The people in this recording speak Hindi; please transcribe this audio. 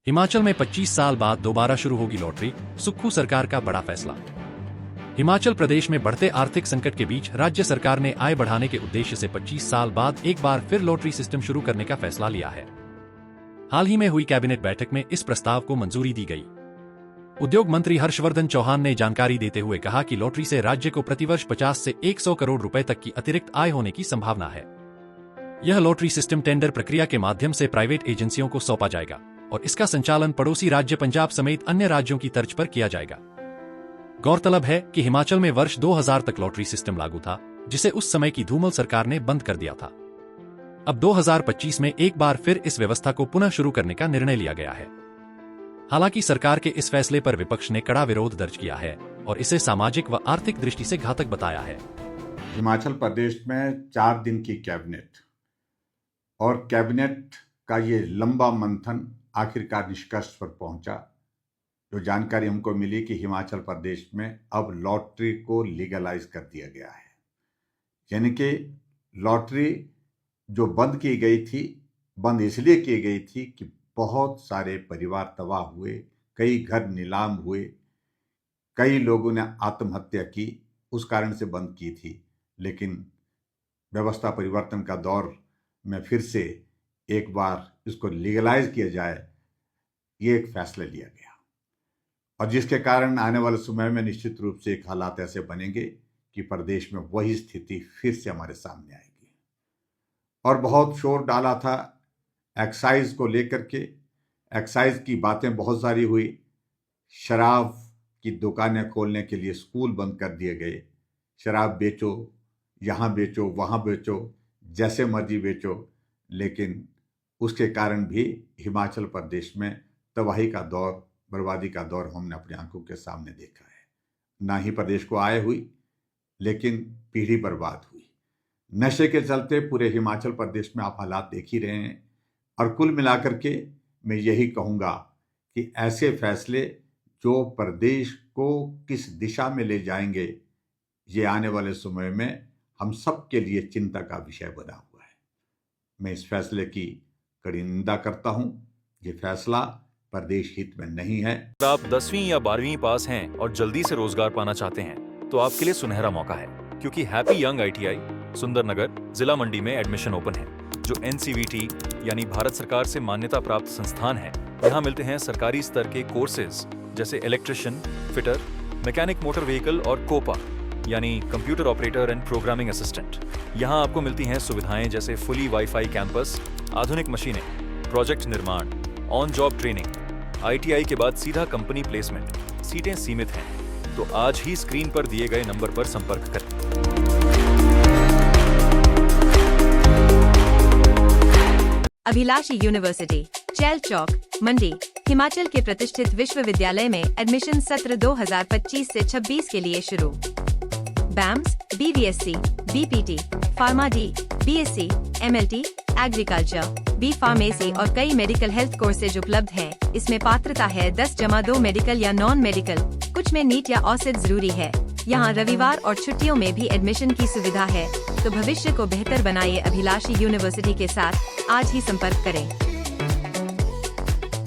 हिमाचल में 25 साल बाद दोबारा शुरू होगी लॉटरी, सुक्खू सरकार का बड़ा फैसला। हिमाचल प्रदेश में बढ़ते आर्थिक संकट के बीच राज्य सरकार ने आय बढ़ाने के उद्देश्य से 25 साल बाद एक बार फिर लॉटरी सिस्टम शुरू करने का फैसला लिया है। हाल ही में हुई कैबिनेट बैठक में इस प्रस्ताव को मंजूरी दी गई। उद्योग मंत्री हर्षवर्धन चौहान ने जानकारी देते हुए कहा कि लॉटरी से राज्य को प्रतिवर्ष 50 से 100 करोड़ रुपए तक की अतिरिक्त आय होने की संभावना है। यह लॉटरी सिस्टम टेंडर प्रक्रिया के माध्यम से प्राइवेट एजेंसियों को सौंपा जाएगा और इसका संचालन पड़ोसी राज्य पंजाब समेत अन्य राज्यों की तर्ज पर किया जाएगा। गौरतलब है कि हिमाचल में वर्ष 2000 तक लॉटरी सिस्टम लागू था, जिसे उस समय की धूमल सरकार ने बंद कर दिया था। अब 2025 में एक बार फिर इस व्यवस्था को पुनः शुरू करने का निर्णय लिया गया है। हालांकि सरकार के इस फैसले पर विपक्ष ने कड़ा विरोध दर्ज किया है और इसे सामाजिक व आर्थिक दृष्टि से घातक बताया है। हिमाचल प्रदेश में 4 दिन की कैबिनेट और कैबिनेट का ये लंबा मंथन आखिरकार निष्कर्ष पर पहुंचा। जो जानकारी हमको मिली कि हिमाचल प्रदेश में अब लॉटरी को लीगलाइज कर दिया गया है, यानी कि लॉटरी जो बंद की गई थी, बंद इसलिए की गई थी कि बहुत सारे परिवार तबाह हुए, कई घर नीलाम हुए, कई लोगों ने आत्महत्या की, उस कारण से बंद की थी। लेकिन व्यवस्था परिवर्तन का दौर में फिर से एक बार इसको लीगलाइज किया जाए, ये एक फैसला लिया गया और जिसके कारण आने वाले समय में निश्चित रूप से एक हालात ऐसे बनेंगे कि प्रदेश में वही स्थिति फिर से हमारे सामने आएगी। और बहुत शोर डाला था एक्साइज को लेकर के, एक्साइज की बातें बहुत सारी हुई, शराब की दुकानें खोलने के लिए स्कूल बंद कर दिए गए, शराब बेचो, यहाँ बेचो, वहाँ बेचो, जैसे मर्जी बेचो, लेकिन उसके कारण भी हिमाचल प्रदेश में तबाही का दौर, बर्बादी का दौर हमने अपनी आंखों के सामने देखा है। ना ही प्रदेश को आय हुई, लेकिन पीढ़ी बर्बाद हुई। नशे के चलते पूरे हिमाचल प्रदेश में आप हालात देख ही रहे हैं। और कुल मिलाकर के मैं यही कहूँगा कि ऐसे फैसले जो प्रदेश को किस दिशा में ले जाएंगे, ये आने वाले समय में हम सब के लिए चिंता का विषय बना हुआ है। मैं इस फैसले की कड़ी निंदा करता हूँ। ये फैसला प्रदेश हित में नहीं है। अगर आप 10वीं या 12वीं पास हैं और जल्दी से रोजगार पाना चाहते हैं तो आपके लिए सुनहरा मौका है, क्योंकि हैप्पी यंग ITI सुंदरनगर जिला मंडी में एडमिशन ओपन है, जो NCVT यानी भारत सरकार से मान्यता प्राप्त संस्थान है। यहाँ मिलते हैं सरकारी स्तर के कोर्सेज जैसे electrician, fitter, mechanic motor vehicle और कोपा यानी computer operator and programming assistant. यहाँ आपको मिलती हैं सुविधाएं जैसे फुली वाईफाई कैंपस, आधुनिक मशीनें, प्रोजेक्ट निर्माण, ऑन जॉब ट्रेनिंग। ITI के बाद सीधा कंपनी प्लेसमेंट। सीटें सीमित हैं, तो आज ही स्क्रीन पर दिए गए नंबर पर संपर्क करें। अभिलाषी यूनिवर्सिटी, चैल चौक, मंडी, हिमाचल के प्रतिष्ठित विश्वविद्यालय में एडमिशन सत्र 2025 से 26 के लिए शुरू। BAMS, BVSC, BPT, pharma D, BSc, MLT, agriculture, B pharmacy और कई मेडिकल हेल्थ कोर्सेज उपलब्ध हैं। इसमें पात्रता है 10-2 मेडिकल या नॉन मेडिकल, कुछ में नीट या ऑसेट जरूरी है। यहाँ रविवार और छुट्टियों में भी एडमिशन की सुविधा है। तो भविष्य को बेहतर बनाइए अभिलाषी यूनिवर्सिटी के साथ, आज ही संपर्क करें।